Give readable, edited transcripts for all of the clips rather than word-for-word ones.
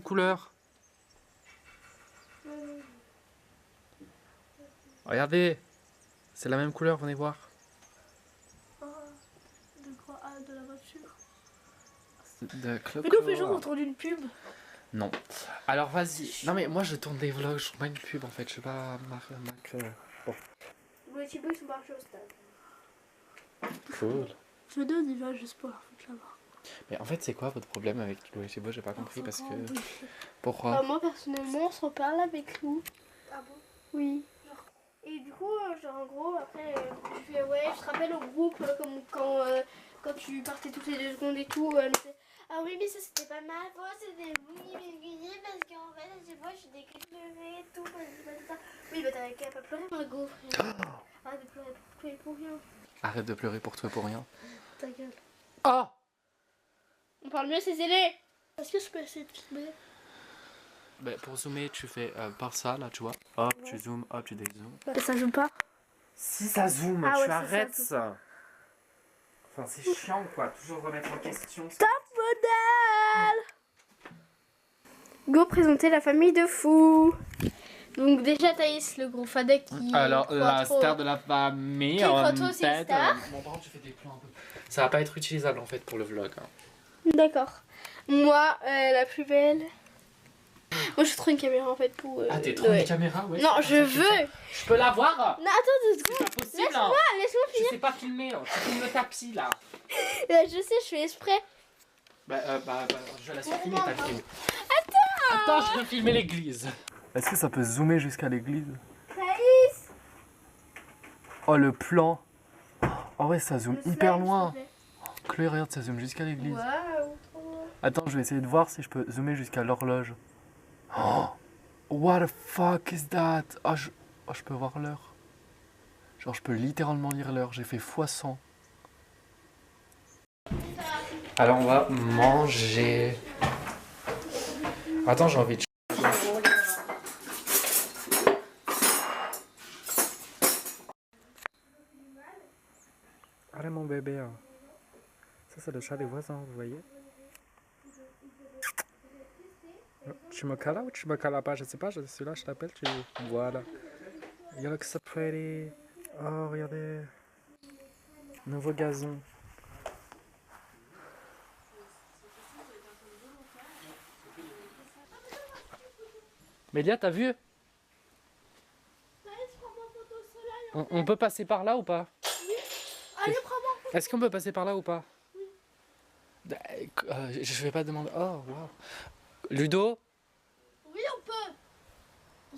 Couleur. Regardez, c'est la même couleur, venez voir. De quoi? Ah, de la voiture. De Clo Mais nous, on fait genre autour d'une pub. Non. Alors vas-y. Non mais moi je tourne des vlogs, je tourne pas une pub en fait, je sais pas Bon. Les petits bouts sont marchés au stade. Cool. Je me donne l'image de sport, faut te l'avoir. Mais en fait c'est quoi votre problème avec Louis Chibo? J'ai pas compris parce que... Pourquoi? Moi personnellement, on s'en parle avec Lou. Ah bon? Oui. Et du coup, genre en gros, après, je fais ouais, je te rappelle au groupe, comme quand tu partais toutes les 2 secondes et tout, elle me fait ah oui, mais ça c'était pas ma faute, c'était vous qui m'excusez parce qu'en fait, à chaque fois je suis déclarée et tout, ça. Oui, bah t'avais qu'à pas pleurer, Margot, frère. Arrête de pleurer pour tout et pour rien. Arrête de pleurer pour tout et pour rien. Ta gueule. Oh! On parle mieux, c'est zélé. Est-ce que je peux essayer de filmer? Bah, pour zoomer, tu fais par ça, là, tu vois. Hop, ouais. Tu zoomes, hop, tu dézoomes. Et ça zoome pas? Si ça zoome, ah, tu ouais, arrêtes ça. Enfin, c'est chiant, quoi. Toujours remettre en question. Top modèle! Go présenter la famille de fous. Donc déjà Thaïs, le gros fadek qui... Alors, la star de la famille... Qui croit trop, c'est une star. Bon, par contre, tu fais des plans un peu... Ça va pas être utilisable, en fait, pour le vlog. Hein. D'accord. Moi, la plus belle... Moi, je trouve une caméra, en fait, pour... ah, t'es trop une caméra? Ouais. Non, je veux. Je peux la voir? Non, attends 2 secondes. C'est pas possible. Laisse-moi finir. Je sais pas filmer, hein. Tu filmes le tapis, là. Je sais, je fais exprès. Je laisse filmer ta film. Attends, je veux filmer l'église. Est-ce que ça peut zoomer jusqu'à l'église? Thaïs. Oh, le plan. Oh ouais, ça zoome hyper loin. Slide, Chloé, regarde, ça zoome jusqu'à l'église. Waouh, trop loin. Attends, je vais essayer de voir si je peux zoomer jusqu'à l'horloge. Oh, what the fuck is that? Oh, je peux voir l'heure. Genre, je peux littéralement lire l'heure. J'ai fait x100. Alors, on va manger. Attends, j'ai envie de... Allez, mon bébé. Ça, c'est le chat des voisins, vous voyez? Tu me cales ou tu me cales pas? Je sais pas, je suis là, je t'appelle, tu... Voilà. You look so pretty. Oh, regardez. Nouveau gazon. Mélia, t'as vu? On peut passer par là ou pas? Oui. Allez, prends-moi. Est-ce qu'on peut passer par là ou pas? Oui. Je vais pas demander... Oh, wow. Ludo? Oui, on peut.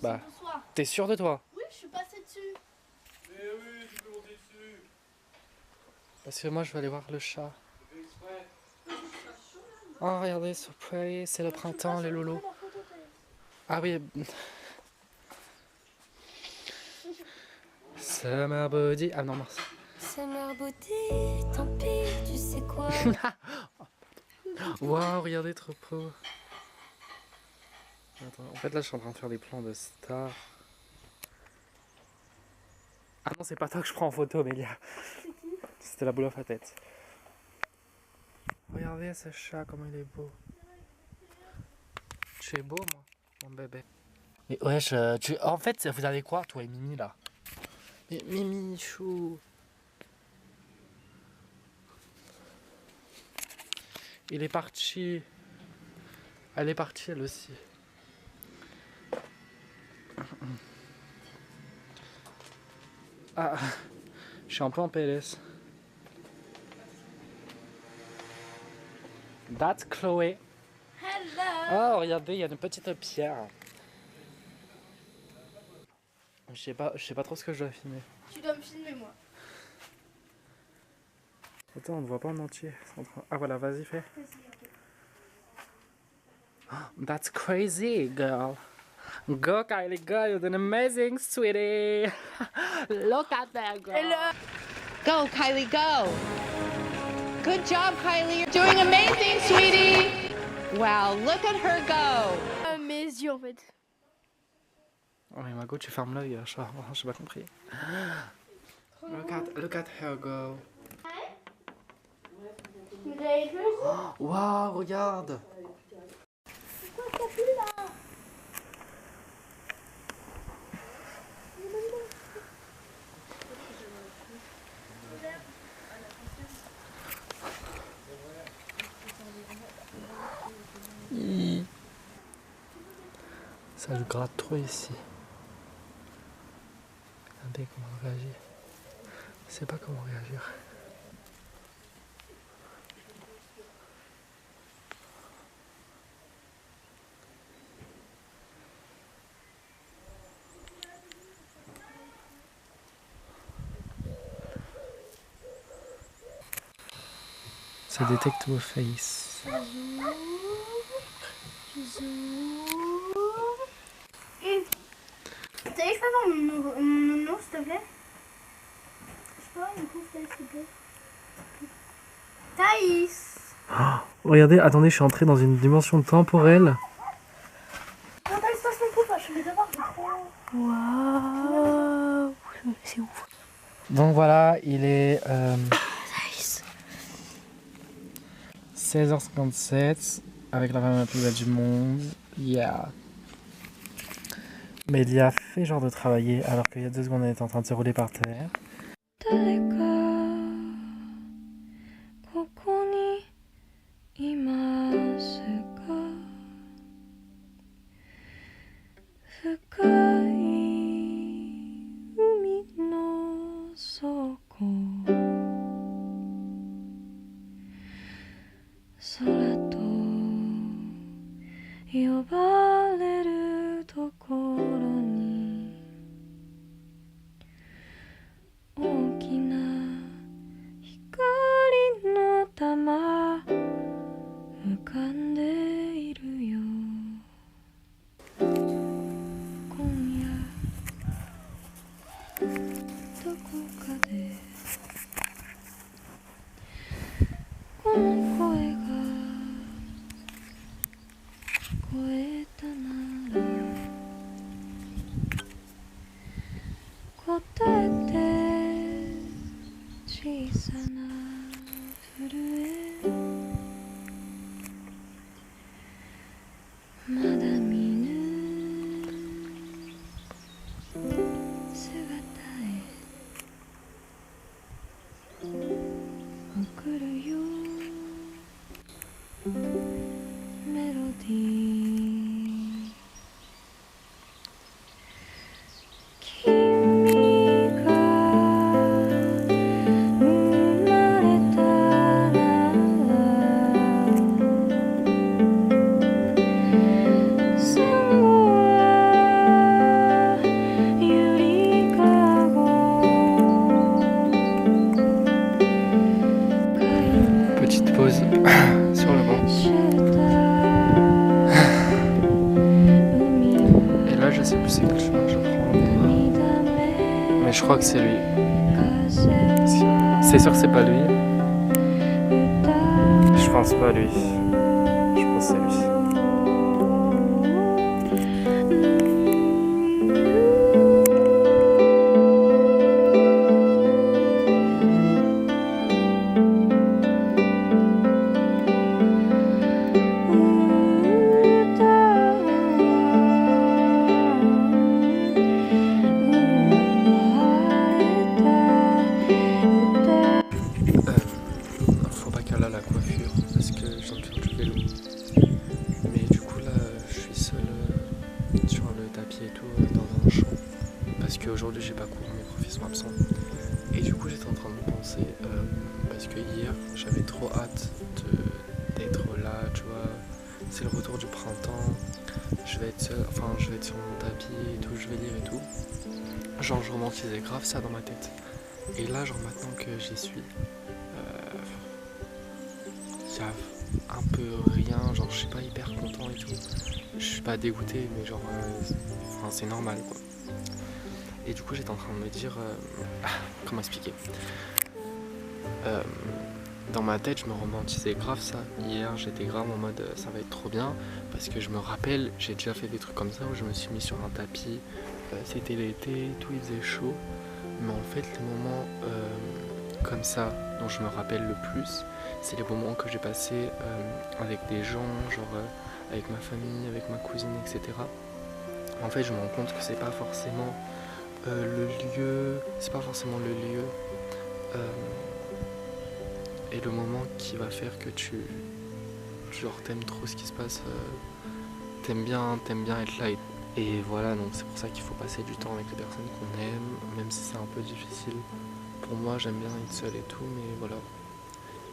Bah, Bonsoir. t'es sûr de toi? Oui, je suis passée dessus. Mais oui, tu peux monter dessus. Parce que moi, je vais aller voir le chat. Oh, regardez, so pretty. C'est le printemps, les loulous. Ah oui. Summer body. Ah non, mince. Summer body, tant pis, tu sais quoi. Waouh, regardez, trop beau. Attends, en fait, là, je suis en train de faire des plans de stars. Ah non, c'est pas toi que je prends en photo, Mélia. C'était la boule à tête. Regardez ce chat, comment il est beau. Tu es beau, moi, mon bébé. Mais wesh, en fait, vous avez quoi, toi et Mimi, là? Mais Mimi, chou. Il est parti. Elle est partie, elle aussi. Ah, je suis un peu en PLS. That's Chloé. Hello. Oh, regardez, il y a une petite pierre. Je sais pas trop ce que je dois filmer. Tu dois me filmer, moi. Attends, on ne voit pas en entier. Ah voilà, vas-y, fais. That's crazy, girl. Go, Kylie, go, you're doing amazing, sweetie. Look at that, girl. Hello. Go, Kylie, go. Good job, Kylie. You're doing amazing, sweetie. Wow, look at her go. Mes yeux, en fait. Oh mais Margot, tu fermes l'œil, chat. Oh, j'ai pas compris. Look at her go. Vous avez vu? Waouh, regarde. Ça se gratte trop ici. Regardez comment on réagit. Je sais pas comment réagir. Ça détecte vos faces. T'as je peux avoir mon nom s'il te plaît? Je peux avoir une coupe s'il te plaît? Thaïs! Regardez, attendez, je suis entré dans une dimension temporelle. Oh Thaïs, passe mon coupe, je vais devoir trop. Waouh, c'est ouf. Donc voilà, il est 16h57 avec la femme la plus belle du monde. Yeah. Mais il y a fait genre de travailler alors qu'il y a 2 secondes elle était en train de se rouler par terre. 誰かここにいますか深い海の底空と呼ばれるところに大きな光の玉浮かんでいるよ今夜どこかでこの声が聞こえたなら答えて小さな震えまだ見ぬ姿へ送るよメロディー君が生まれたらサンゴはゆりかご Petite pause sur le banc. シェルター Et là je sais plus c'est quel chemin je prends. Mais je crois que c'est lui. C'est sûr que c'est pas lui. Je pense pas à lui. Je pense que c'est lui. Faut pas qu'elle a la coiffure parce que je viens de faire du vélo. Mais du coup là je suis seul sur le tapis et tout dans un champ. Parce qu'aujourd'hui j'ai pas cours, mes profs sont absents. Et du coup j'étais en train de penser parce que hier j'avais trop hâte d'être là, tu vois. C'est le retour du printemps. Je vais être seul, enfin je vais être sur mon tapis et tout, je vais lire et tout. Genre je romantisais grave ça dans ma tête. Et là genre maintenant que j'y suis, y a un peu rien, genre je suis pas hyper content et tout. Je suis pas dégoûté mais genre enfin, c'est normal quoi. Et du coup j'étais en train de me dire comment expliquer. Dans ma tête je me romantisais grave ça. Hier j'étais grave en mode ça va être trop bien. Parce que je me rappelle, j'ai déjà fait des trucs comme ça où je me suis mis sur un tapis. C'était l'été, tout il faisait chaud. Mais en fait les moments comme ça dont je me rappelle le plus, c'est les moments que j'ai passés avec des gens, genre avec ma famille, avec ma cousine, etc. En fait je me rends compte que c'est pas forcément le lieu, et le moment qui va faire que tu genre t'aimes trop ce qui se passe, t'aimes bien être là et Et voilà, donc c'est pour ça qu'il faut passer du temps avec les personnes qu'on aime, même si c'est un peu difficile. Pour moi, j'aime bien être seule et tout, mais voilà.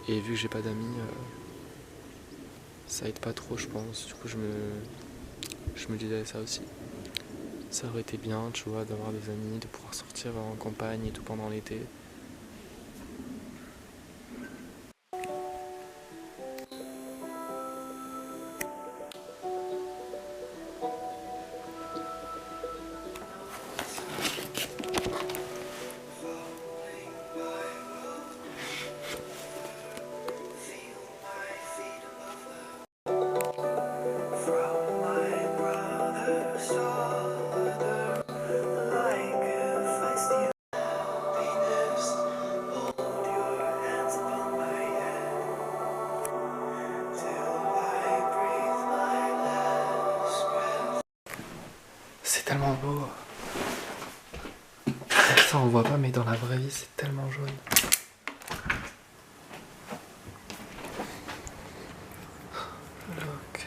Et vu que j'ai pas d'amis, ça aide pas trop, je pense. Du coup, je me disais ça aussi. Ça aurait été bien, tu vois, d'avoir des amis, de pouvoir sortir en campagne et tout pendant l'été. C'est tellement beau. Ça on voit pas, mais dans la vraie vie c'est tellement jaune. Look.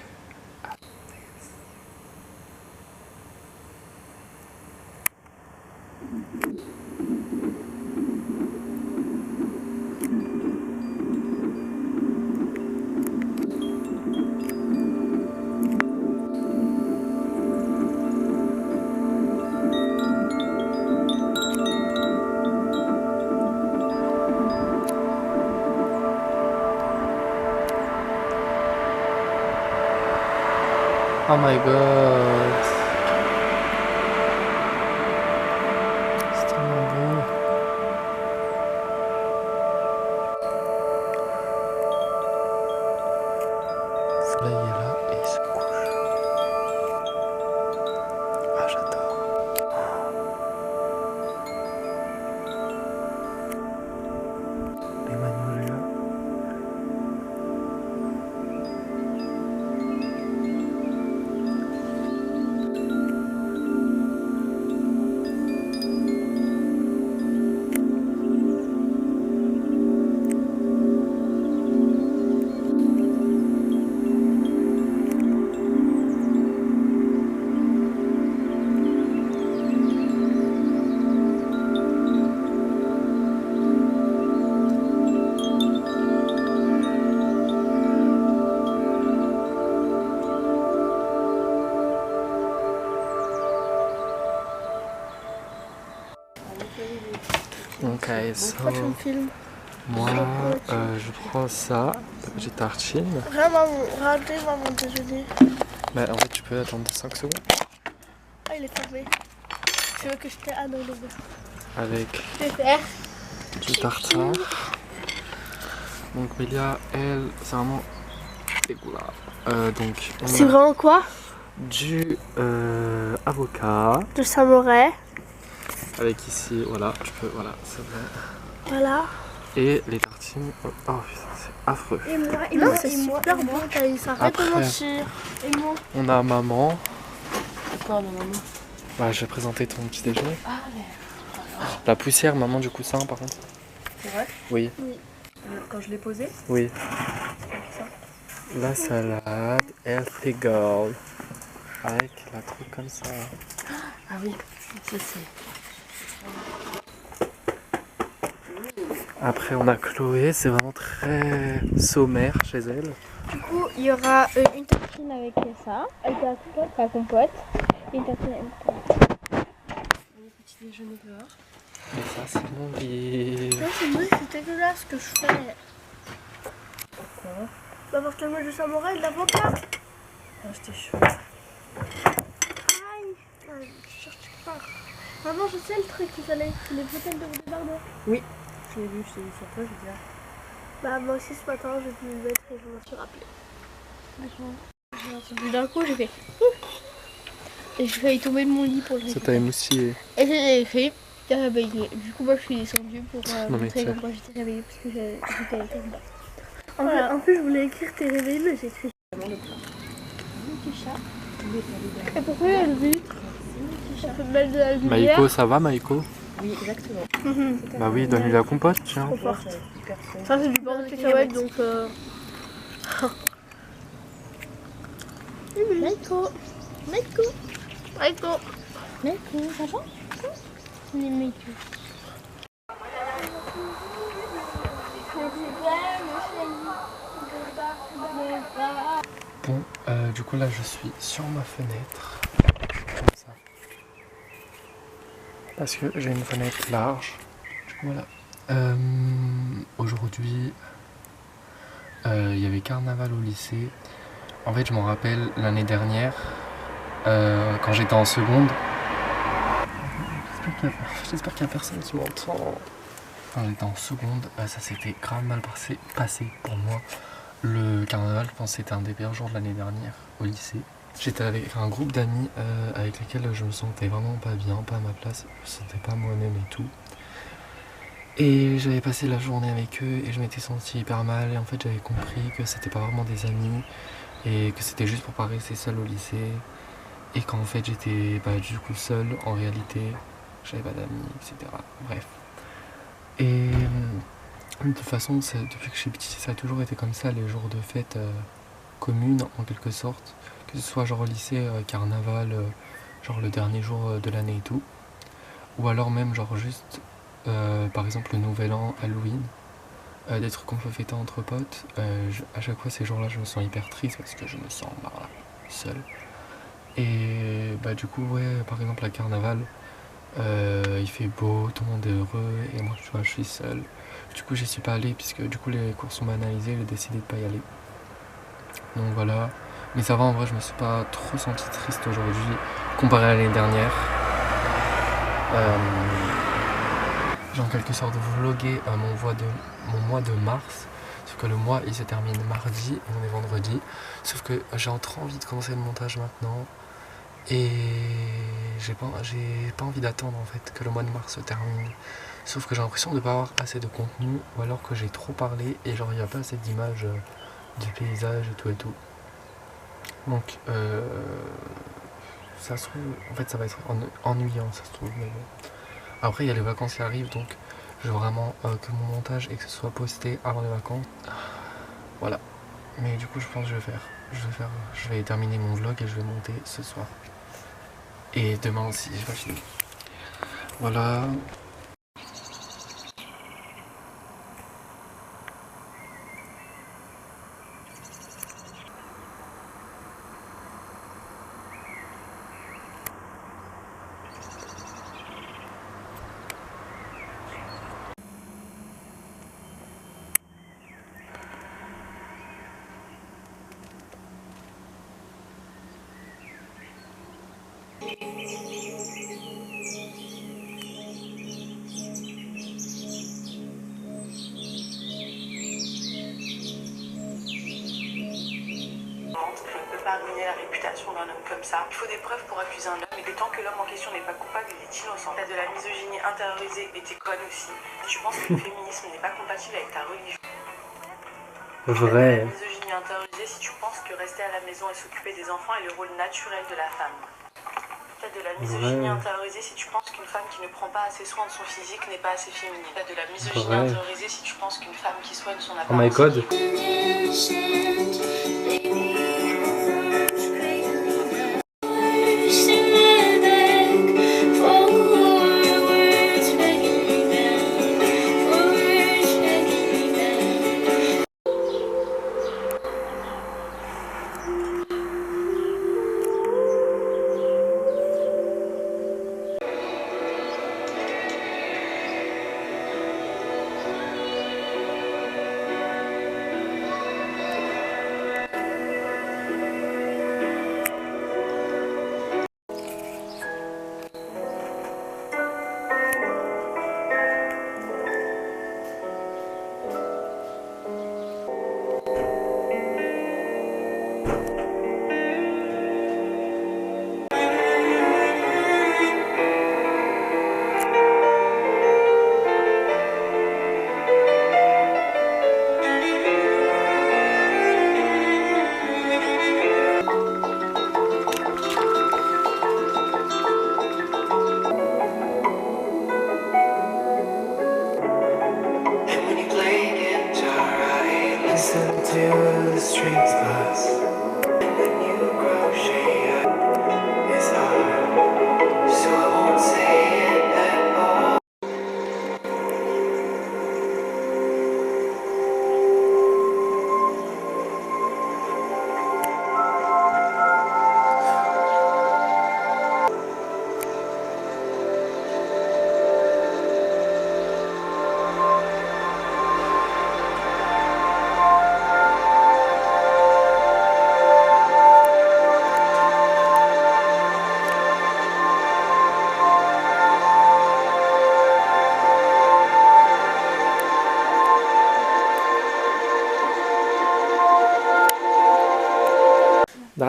Oh my god. C'est tellement beau. Le soleil est là et il se couche. Ah, j'adore. Les magnolias. Ok, so, moi je prends ça, la petite tartine. Vraiment, regardez-moi mon déjeuner. Bah en fait tu peux attendre 5 secondes. Ah, il est fermé. Tu veux que je te... Ah non, non, non. Avec Je vais faire. du tartare. Donc Mélia, elle, c'est vraiment dégueulasse. Donc on C'est a vraiment quoi? du avocat. Du samouraï. Avec ici, voilà, tu peux, voilà, c'est vrai. Voilà. Et les tartines, oh putain, c'est affreux. Et moi, non, c'est super bon. Ça arrête de Après. mentir. Et moi. On a maman. Quoi, maman? Bah, je vais présenter ton petit déjeuner. Ah, la poussière, maman, du coussin, par contre. C'est vrai? Oui. Quand je l'ai posé? Oui. Ça. La salade, healthy girl. Avec la truc comme ça. Ah oui, ça c'est. Après, on a Chloé, c'est vraiment très sommaire chez elle. Du coup, il y aura une tartine avec ça, avec la compote, et une tartine avec ça. Le petit déjeuner dehors. Et ça, c'est mon livre. Non, c'est moi, c'est dégueulasse ce que je fais. Pourquoi? Bah, parce que moi, du samouraï et de l'avocat. Ah, c'était chaud. Aïe. Je cherche pas. Maman, je sais le truc qu'il fallait. C'est les bouteilles de débardeur. Oui, je l'ai vu, je t'ai vu sur toi, j'ai dit. Bah, moi aussi ce matin, j'ai pu me mettre et je m'en suis rappelé. Puis d'un coup, j'ai fait ouf. Et j'ai failli tomber de mon lit pour le Ça récupérer. t'a émoustillé. Et j'ai écrit, t'es réveillé. Du coup, moi, je suis descendue pour Non, mais montrer c'est- comme quoi j'étais réveillée parce que j'étais avec bas. En plus, je voulais écrire t'es réveillée, mais j'ai écrit le petit chat. Et pourquoi il y a le vitre? Ça fait mal de la lumière. Maïko, ça va, Maïko? Oui, exactement. Bah oui, donne-lui la compote, tiens. Trop forte. Ça, c'est du beurre de cacahuète, donc Maïko. Maïko. Aiko. Aiko, ça va? Bon, du coup là je suis sur ma fenêtre, comme ça, parce que j'ai une fenêtre large. Voilà. Aujourd'hui, il y avait carnaval au lycée. En fait, je m'en rappelle l'année dernière, quand j'étais en seconde. J'espère qu'il y a personne qui m'entend. Quand j'étais en seconde, ça s'était grave mal passé pour moi. Le carnaval, je pense que c'était un des pires jours de l'année dernière au lycée. J'étais avec un groupe d'amis avec lesquels je me sentais vraiment pas bien, pas à ma place. Je me sentais pas moi-même et tout. Et j'avais passé la journée avec eux et je m'étais senti hyper mal. Et en fait, j'avais compris que c'était pas vraiment des amis et que c'était juste pour pas rester seul au lycée. Et qu'en fait, j'étais du coup seul en réalité. J'avais pas d'amis, etc. Bref. Et de toute façon, depuis que je suis petit, ça a toujours été comme ça, les jours de fête communes en quelque sorte. Que ce soit genre lycée, carnaval, genre le dernier jour de l'année et tout. Ou alors même genre juste, par exemple le nouvel an, Halloween. Des trucs qu'on peut fêter entre potes. À chaque fois ces jours-là, je me sens hyper triste parce que je me sens seul. Et du coup, ouais, par exemple à carnaval, il fait beau, tout le monde est heureux et moi tu vois, je suis seul. Du coup j'y suis pas allé puisque du coup les cours sont banalisés, j'ai décidé de pas y aller. Donc voilà, mais ça va, en vrai je me suis pas trop senti triste aujourd'hui comparé à l'année dernière. J'ai en quelque sorte vlogué mon mois de mars, sauf que le mois il se termine mardi et on est vendredi, sauf que j'ai trop envie de commencer le montage maintenant. Et j'ai pas envie d'attendre en fait que le mois de mars se termine. Sauf que j'ai l'impression de ne pas avoir assez de contenu, ou alors que j'ai trop parlé et genre il n'y a pas assez d'images du paysage et tout et tout. Donc ça se trouve, en fait ça va être ennuyant ça se trouve, mais bon. Après il y a les vacances qui arrivent, donc je veux vraiment que mon montage et que ce soit posté avant les vacances. Voilà. Mais du coup je pense que je vais terminer mon vlog et je vais monter ce soir. Et demain aussi, j'ai pas fini. Voilà. Ruiner la réputation d'un homme comme ça. Il faut des preuves pour accuser un homme, et tant que l'homme en question n'est pas coupable, il est innocent. T'as de la misogynie intériorisée et t'es conne aussi. Tu penses que le féminisme n'est pas compatible avec ta religion. Vrai. T'as de la misogynie intériorisée si tu penses que rester à la maison et s'occuper des enfants est le rôle naturel de la femme. T'as de la misogynie intériorisée si tu penses qu'une femme qui ne prend pas assez soin de son physique n'est pas assez féminine. T'as de la misogynie intériorisée si tu penses qu'une femme qui soigne son apparence... Oh my god.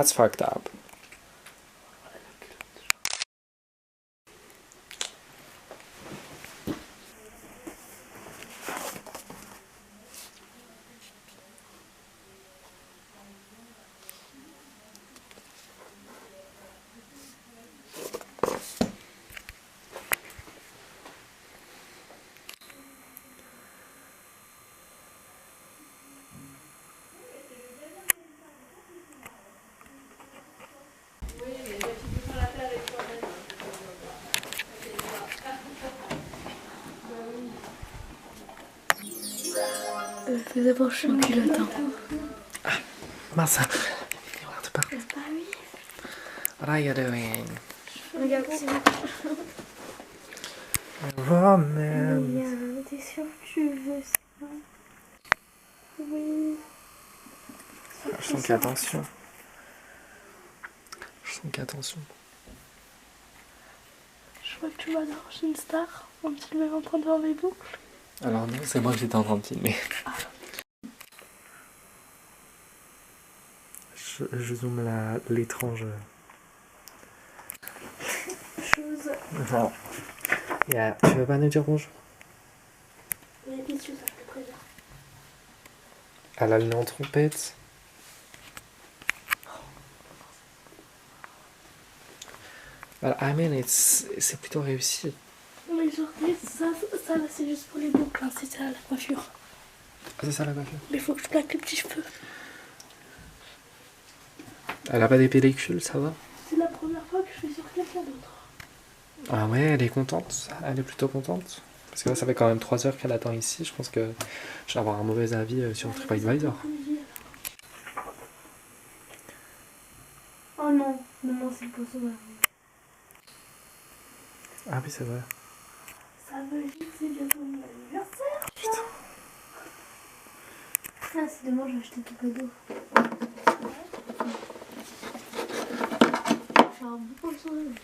That's fucked up. Fais d'abord, je suis en culotte. Mince. Regarde pas. What are you doing? Regarde, c'est Roman. T'es sûr que tu veux ça? Oui. Je sens qu'il y a tension. Je sens qu'il y a tension. Je vois que tu vas dans une star. On te met en train de voir mes boucles. Alors non, c'est moi que j'étais en train de filmer. Je zoome l'étrange. Chose. Non. Yeah. Tu veux pas nous dire bonjour? Mais qu'est-ce que ça je te préviens. Elle a le nez en trompette. Well, I mean, c'est plutôt réussi. Mais genre, ça là, c'est juste pour les boucles, hein, c'est ça la coiffure. Ah, c'est ça la coiffure. Mais faut que je plaque les petits cheveux. Elle a pas des pellicules, ça va? C'est la première fois que je fais sur quelqu'un d'autre. Ah ouais, elle est contente. Elle est plutôt contente. Parce que là, ça fait quand même 3 heures qu'elle attend ici. Je pense que je vais avoir un mauvais avis sur TripAdvisor. Oh non, non, c'est pas ça. Ah oui, c'est vrai. Ça veut dire que c'est bientôt mon anniversaire. Putain. Ah, c'est demain, je vais acheter ton cadeau. J'ai un beau sourire.